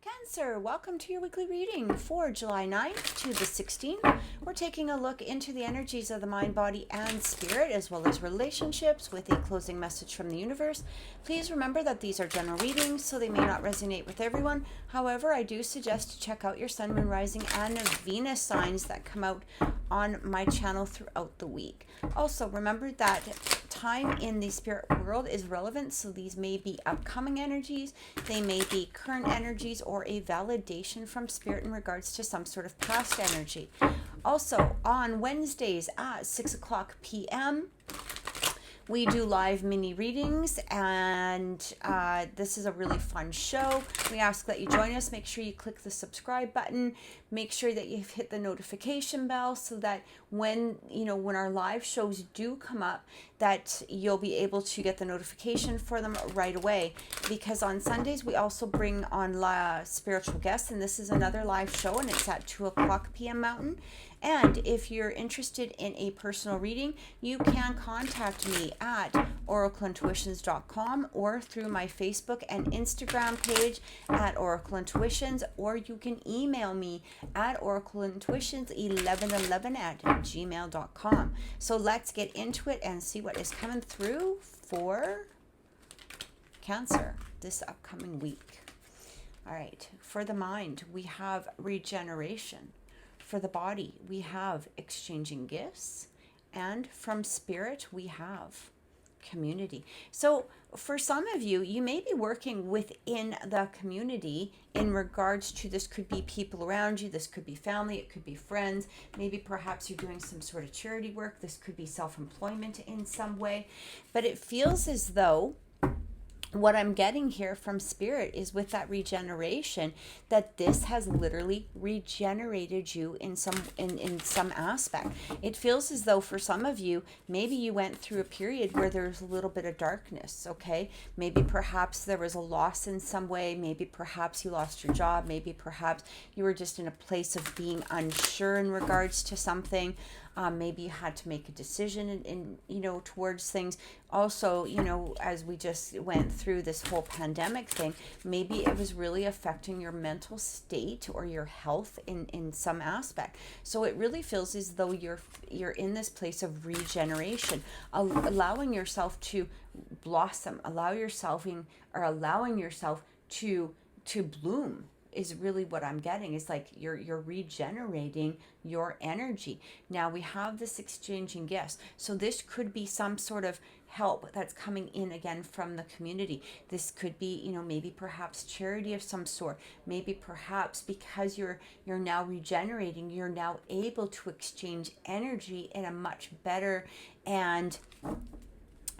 Cancer, welcome to your weekly reading for July 9th to the 16th. We're taking a look into the energies of the mind, body, and spirit, as well as relationships with a closing message from the universe. Please remember that these are general readings, so they may not resonate with everyone. However, I do suggest to check out your sun, moon, rising, and Venus signs that come out on my channel throughout the week. Also, remember that time in the spirit world is relevant, so these may be upcoming energies, they may be current energies, or a validation from spirit in regards to some sort of past energy. Also, on Wednesdays at 6 o'clock p.m., we do live mini readings, and this is a really fun show. We ask that you join us. Make sure you click the subscribe button. Make sure that you've hit the notification bell so that when our live shows do come up, that you'll be able to get the notification for them right away. Because on Sundays we also bring on spiritual guests, and this is another live show, and it's at 2 o'clock p.m. Mountain. And if you're interested in a personal reading, you can contact me at oracleintuitions.com or through my Facebook and Instagram page at Oracle Intuitions, or you can email me at oracleintuitions1111 at gmail.com. So let's get into it and see what is coming through for Cancer this upcoming week. All right, for the mind, we have regeneration. For the body, we have exchanging gifts, and from spirit, we have community. So for some of you, you may be working within the community in regards to, this could be people around you, this could be family, it could be friends, maybe perhaps you're doing some sort of charity work, this could be self-employment in some way, but it feels as though what I'm getting here from spirit is, with that regeneration, that this has literally regenerated you in some aspect. It feels as though for some of you, maybe you went through a period where there's a little bit of darkness, okay? Maybe perhaps there was a loss in some way, maybe perhaps you lost your job, maybe perhaps you were just in a place of being unsure in regards to something. Maybe you had to make a decision in towards things. Also, as we just went through this whole pandemic thing, maybe it was really affecting your mental state or your health in some aspect. So it really feels as though you're in this place of regeneration, allowing yourself to blossom, allowing yourself to bloom, is really what I'm getting. Is like you're regenerating your energy. Now we have this exchanging gifts. So this could be some sort of help that's coming in again from the community. This could be, maybe perhaps charity of some sort. Maybe perhaps because you're now regenerating, you're now able to exchange energy in a much better and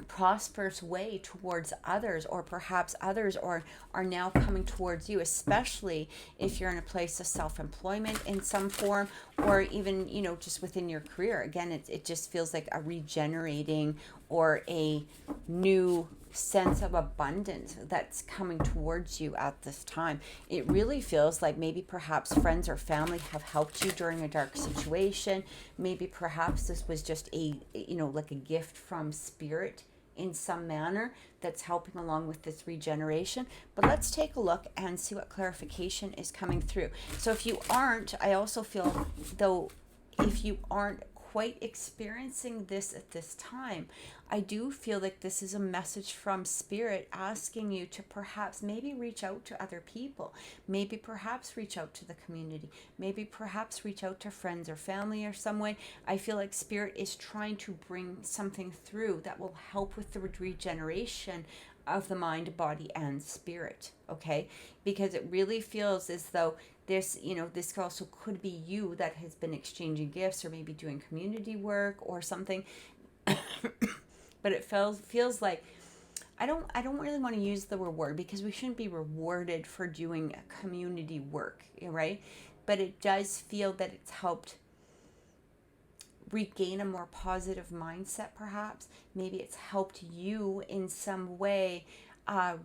prosperous way towards others, or perhaps others are now coming towards you, especially if you're in a place of self-employment in some form, or even just within your career. Again, it just feels like a regenerating or a new sense of abundance that's coming towards you at this time. It really feels like maybe perhaps friends or family have helped you during a dark situation. Maybe perhaps this was just like a gift from spirit in some manner that's helping along with this regeneration. But let's take a look and see what clarification is coming through. So if you aren't, I also feel though, if you aren't quite experiencing this at this time, I do feel like this is a message from spirit asking you to perhaps maybe reach out to other people, maybe perhaps reach out to the community, maybe perhaps reach out to friends or family or some way. I feel like spirit is trying to bring something through that will help with the regeneration of the mind, body, and spirit, okay? Because it really feels as though this also could be you that has been exchanging gifts, or maybe doing community work or something. But it feels like, I don't really want to use the reward, because we shouldn't be rewarded for doing community work, right? But it does feel that it's helped regain a more positive mindset, perhaps. Maybe it's helped you in some way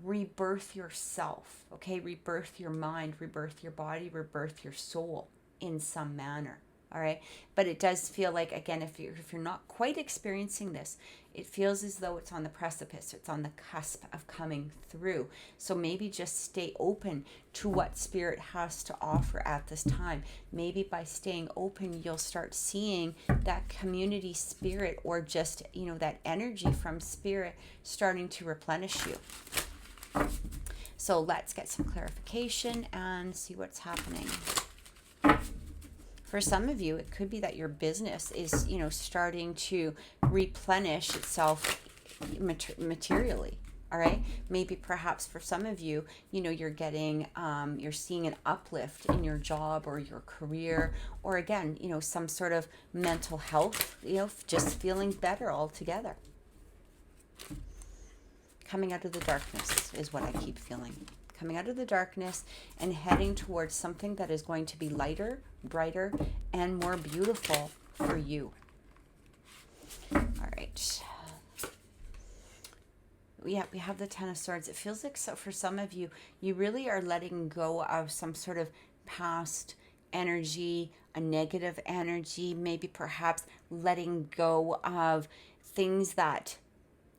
rebirth yourself, okay? Rebirth your mind, rebirth your body, rebirth your soul in some manner, All right. But it does feel like, again, if you're not quite experiencing this, it feels as though it's on the precipice, it's on the cusp of coming through. So maybe just stay open to what spirit has to offer at this time. Maybe by staying open, you'll start seeing that community spirit, or just, that energy from spirit starting to replenish you. So let's get some clarification and see what's happening. For some of you, it could be that your business is, starting to replenish itself materially. All right. Maybe perhaps for some of you, you're getting, you're seeing an uplift in your job or your career, or again, some sort of mental health, just feeling better altogether. Coming out of the darkness is what I keep feeling. Coming out of the darkness and heading towards something that is going to be lighter, brighter, and more beautiful for you. All right. Yeah, we have the Ten of Swords. It feels like, so for some of you, you really are letting go of some sort of past energy, a negative energy, maybe perhaps letting go of things that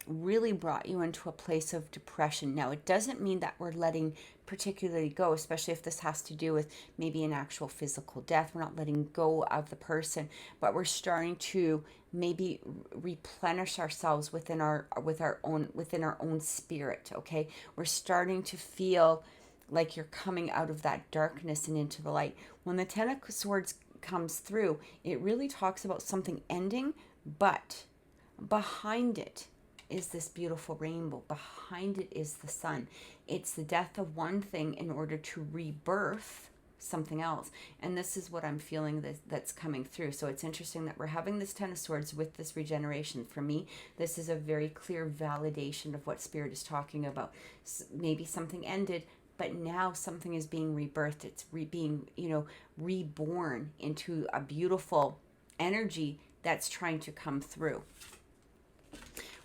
really brought you into a place of depression. Now, it doesn't mean that we're letting particularly go, especially if this has to do with maybe an actual physical death. We're not letting go of the person, but we're starting to maybe replenish ourselves within our own spirit. Okay, we're starting to feel like you're coming out of that darkness and into the light. When the Ten of Swords comes through, it really talks about something ending, but behind it is this beautiful rainbow. Behind it is the sun. It's the death of one thing in order to rebirth something else. And this is what I'm feeling that's coming through. So it's interesting that we're having this Ten of Swords with this regeneration. For me, this is a very clear validation of what Spirit is talking about. Maybe something ended, but now something is being rebirthed. It's being, reborn into a beautiful energy that's trying to come through.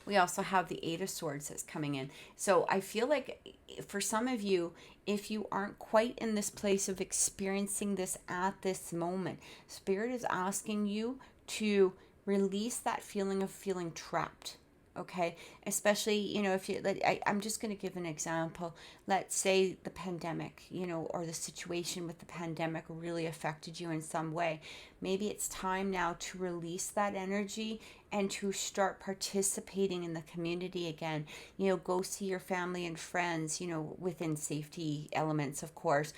We also have the Eight of Swords that's coming in. So I feel like for some of you, if you aren't quite in this place of experiencing this at this moment, Spirit is asking you to release that feeling of feeling trapped. Okay, especially, if you, I'm just going to give an example. Let's say the pandemic, or the situation with the pandemic really affected you in some way. Maybe it's time now to release that energy and to start participating in the community again. Go see your family and friends, within safety elements, of course.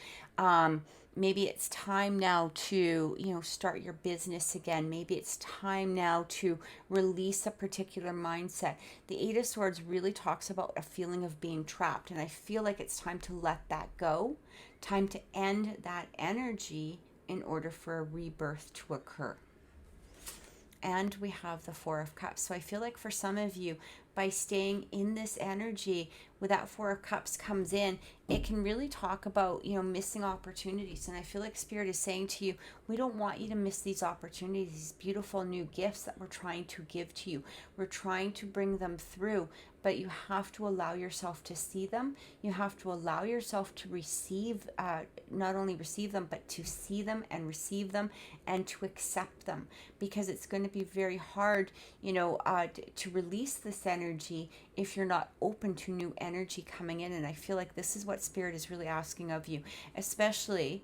Maybe it's time now to, start your business again. Maybe it's time now to release a particular mindset. The Eight of Swords really talks about a feeling of being trapped. And I feel like it's time to let that go. Time to end that energy in order for a rebirth to occur. And we have the Four of Cups. So I feel like for some of you, by staying in this energy, when that Four of Cups comes in, it can really talk about, missing opportunities. And I feel like Spirit is saying to you, we don't want you to miss these opportunities, these beautiful new gifts that we're trying to give to you. We're trying to bring them through, but you have to allow yourself to see them. You have to allow yourself to receive, not only receive them, but to see them and receive them and to accept them, because it's going to be very hard, to release this energy if you're not open to new energy coming in. And I feel like this is what Spirit is really asking of you, especially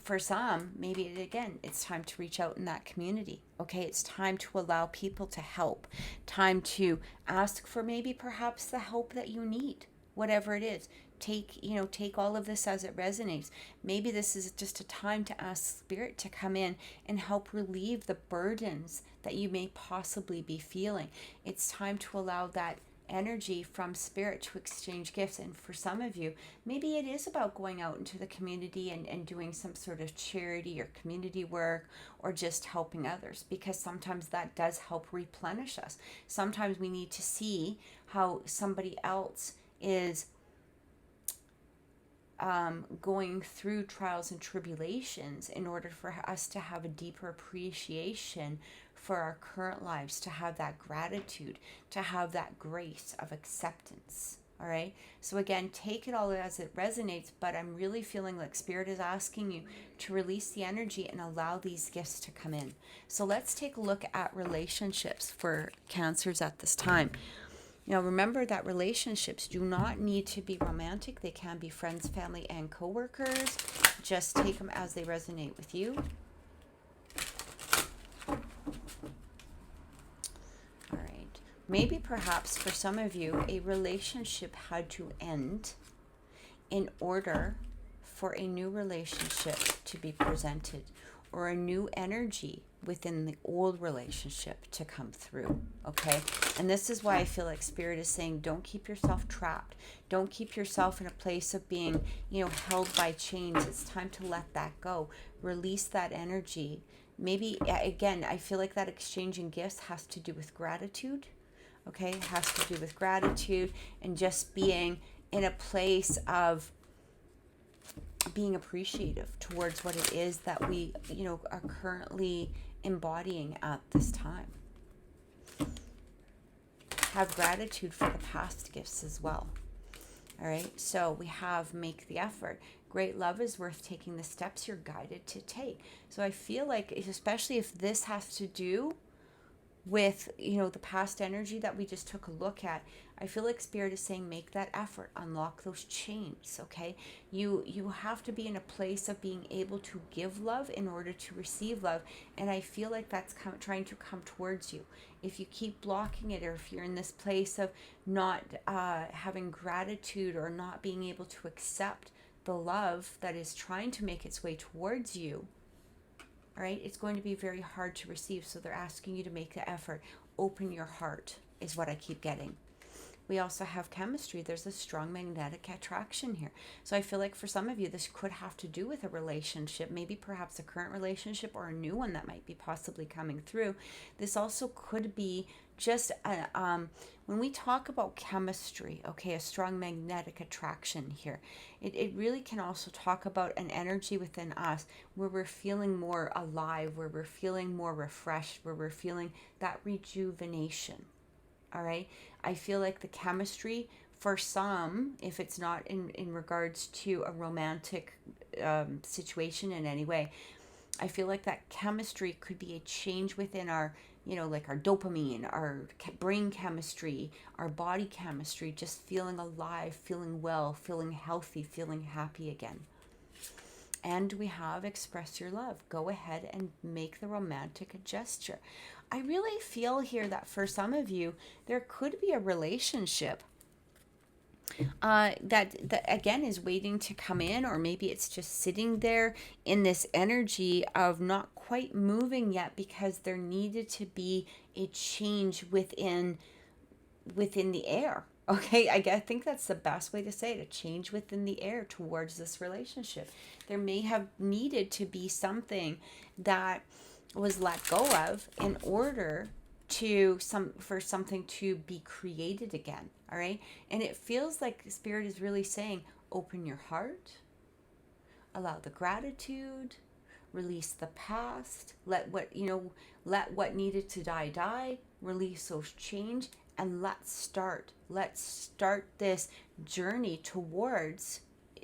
for some. Maybe again, it's time to reach out in that community. Okay, it's time to allow people to help, time to ask for maybe perhaps the help that you need, whatever it is. Take all of this as it resonates. Maybe this is just a time to ask Spirit to come in and help relieve the burdens that you may possibly be feeling. It's time to allow that energy from Spirit to exchange gifts. And for some of you, maybe it is about going out into the community and doing some sort of charity or community work, or just helping others, because sometimes that does help replenish us. Sometimes we need to see how somebody else is going through trials and tribulations in order for us to have a deeper appreciation for our current lives, to have that gratitude, to have that grace of acceptance. All right. So again, take it all as it resonates, but I'm really feeling like Spirit is asking you to release the energy and allow these gifts to come in. So let's take a look at relationships for Cancers at this time. Now, remember that relationships do not need to be romantic. They can be friends, family, and coworkers. Just take them as they resonate with you. All right. Maybe perhaps for some of you, a relationship had to end in order for a new relationship to be presented, or a new energy within the old relationship to come through. Okay. And this is why I feel like Spirit is saying, don't keep yourself trapped. Don't keep yourself in a place of being, held by chains. It's time to let that go. Release that energy. Maybe, again, I feel like that exchanging gifts has to do with gratitude. Okay. It has to do with gratitude and just being in a place of being appreciative towards what it is that we, are currently embodying at this time. Have gratitude for the past gifts as well. All right. So we have make the effort. Great love is worth taking the steps you're guided to take. So I feel like, especially if this has to do with, the past energy that we just took a look at, I feel like Spirit is saying, make that effort, unlock those chains. Okay. You have to be in a place of being able to give love in order to receive love. And I feel like that's trying to come towards you. If you keep blocking it, or if you're in this place of not having gratitude, or not being able to accept the love that is trying to make its way towards you, all right, it's going to be very hard to receive. So they're asking you to make the effort. Open your heart is what I keep getting. We also have chemistry. There's a strong magnetic attraction here. So I feel like for some of you, this could have to do with a relationship, maybe perhaps a current relationship or a new one that might be possibly coming through. This also could be just when we talk about chemistry, okay, a strong magnetic attraction here, it really can also talk about an energy within us where we're feeling more alive, where we're feeling more refreshed, where we're feeling that rejuvenation. All right. I feel like the chemistry for some, if it's not in regards to a romantic situation in any way, I feel like that chemistry could be a change within our, like our dopamine, our brain chemistry, our body chemistry, just feeling alive, feeling well, feeling healthy, feeling happy again. And we have express your love. Go ahead and make the romantic gesture. I really feel here that for some of you, there could be a relationship that again is waiting to come in, or maybe it's just sitting there in this energy of not quite moving yet because there needed to be a change within the air. Okay, I think that's the best way to say it, a change within the air towards this relationship. There may have needed to be something that was let go of in order for something to be created again. All right. And it feels like Spirit is really saying, open your heart, allow the gratitude, release the past, let what needed to die, release those change, and let's start this journey towards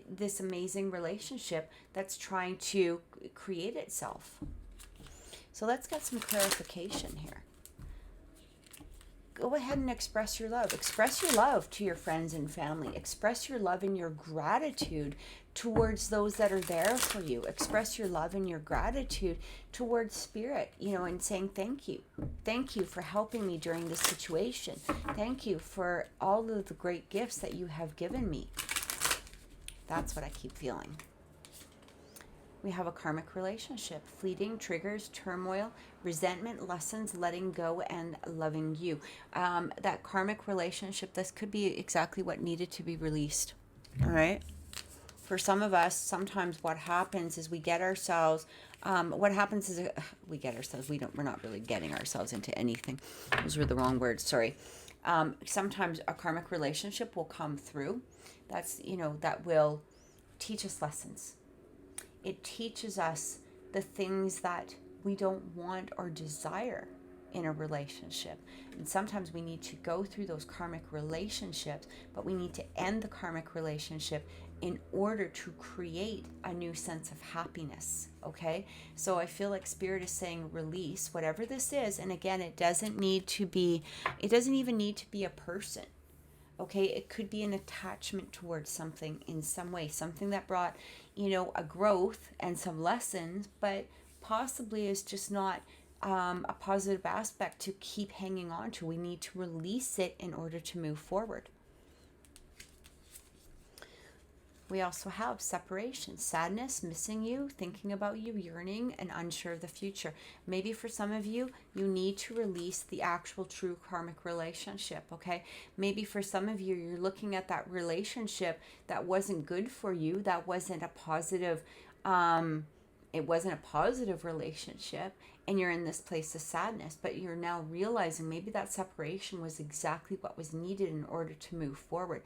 this amazing relationship that's trying to create itself. So let's get some clarification here. Go ahead and express your love. Express your love to your friends and family. Express your love and your gratitude towards those that are there for you. Express your love and your gratitude towards Spirit, and saying thank you. Thank you for helping me during this situation. Thank you for all of the great gifts that you have given me. That's what I keep feeling. We have a karmic relationship, fleeting, triggers, turmoil, resentment, lessons, letting go, and loving you. That karmic relationship, this could be exactly what needed to be released. All right. For some of us, sometimes what happens is we get ourselves, we're not really getting ourselves into anything. Those were the wrong words. Sorry. Sometimes a karmic relationship will come through. That will teach us lessons. It teaches us the things that we don't want or desire in a relationship. And sometimes we need to go through those karmic relationships, but we need to end the karmic relationship in order to create a new sense of happiness. Okay, so I feel like Spirit is saying release whatever this is. And again, it doesn't even need to be a person. Okay, it could be an attachment towards something in some way, something that brought, a growth and some lessons, but possibly is just not a positive aspect to keep hanging on to. We need to release it in order to move forward. We also have separation, sadness, missing you, thinking about you, yearning, and unsure of the future. Maybe for some of you, you need to release the actual true karmic relationship, okay? Maybe for some of you, you're looking at that relationship that wasn't good for you, that wasn't a positive, it wasn't a positive relationship, and you're in this place of sadness, but you're now realizing maybe that separation was exactly what was needed in order to move forward.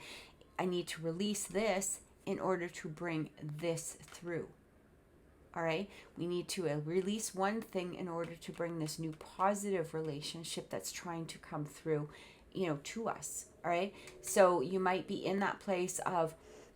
I need to release this in order to bring this through. All right, we need to release one thing in order to bring this new positive relationship that's trying to come through, to us. All right, so you might be in that place of,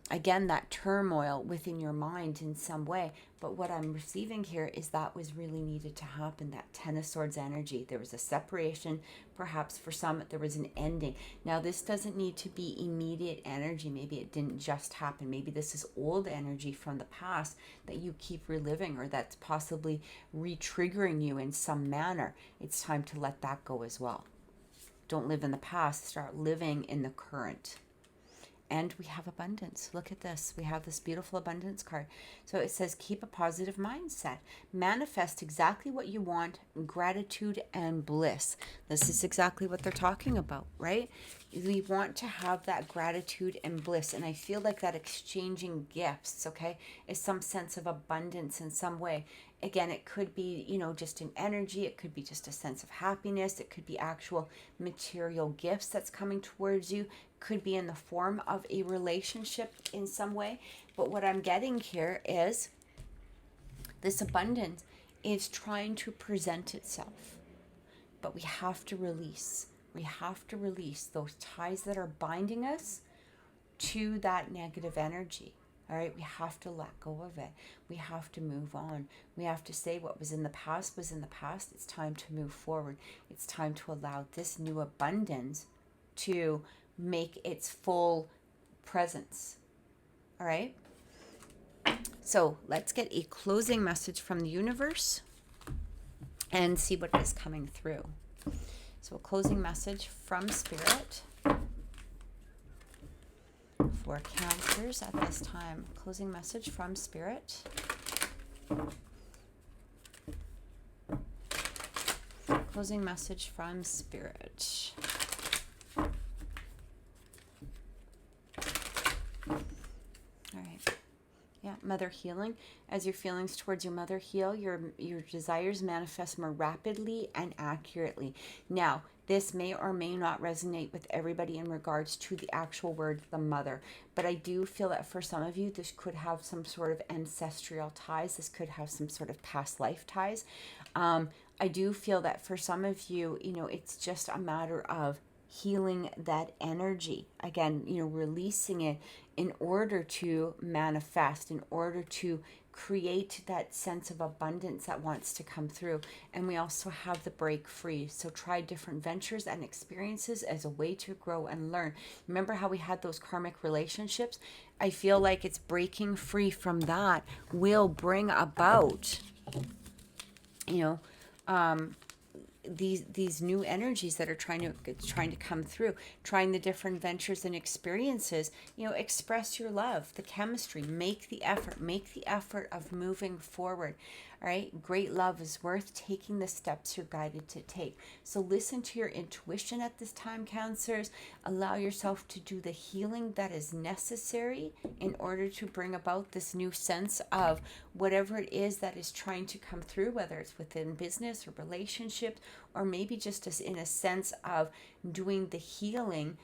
again, that turmoil within your mind in some way. But what I'm receiving here is that was really needed to happen, that Ten of Swords energy. There was a separation, perhaps for some, there was an ending. Now, this doesn't need to be immediate energy. Maybe it didn't just happen. Maybe this is old energy from the past that you keep reliving, or that's possibly re-triggering you in some manner. It's time to let that go as well. Don't live in the past. Start living in the current. And we have abundance. Look at this. We have this beautiful abundance card. So it says, keep a positive mindset. Manifest exactly what you want, gratitude and bliss. This is exactly what they're talking about, right? We want to have that gratitude and bliss. And I feel like that exchanging gifts, okay, is some sense of abundance in some way. Again, it could be, just an energy. It could be just a sense of happiness. It could be actual material gifts that's coming towards you. Could be in the form of a relationship in some way. But what I'm getting here is this abundance is trying to present itself. But we have to release. We have to release those ties that are binding us to that negative energy. All right, we have to let go of it. We have to move on. We have to say what was in the past was in the past. It's time to move forward. It's time to allow this new abundance to make its full presence. All right. So let's get a closing message from the universe and see what is coming through. So a closing message from Spirit for Cancers at this time. Closing message from Spirit. Closing message from Spirit. All right. Yeah, mother healing. As your feelings towards your mother heal, your desires manifest more rapidly and accurately. Now, this may or may not resonate with everybody in regards to the actual word, the mother. But I do feel that for some of you, this could have some sort of ancestral ties. This could have some sort of past life ties. I do feel that for some of you, it's just a matter of healing that energy. Again, releasing it in order to manifest, in order to create that sense of abundance that wants to come through. And we also have the break free. So try different ventures and experiences as a way to grow and learn. Remember how we had those karmic relationships? I feel like it's breaking free from that will bring about, these new energies that are trying to come through, trying the different ventures and experiences. Express your love, the chemistry, make the effort of moving forward. All right, great love is worth taking the steps you're guided to take. So listen to your intuition at this time, Cancers. Allow yourself to do the healing that is necessary in order to bring about this new sense of whatever it is that is trying to come through, whether it's within business or relationships, or maybe just as in a sense of doing the healing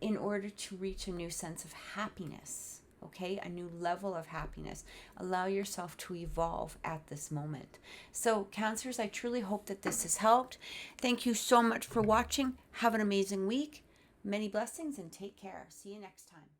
in order to reach a new sense of happiness. okay? A new level of happiness. Allow yourself to evolve at this moment. So, Cancers, I truly hope that this has helped. Thank you so much for watching. Have an amazing week. Many blessings and take care. See you next time.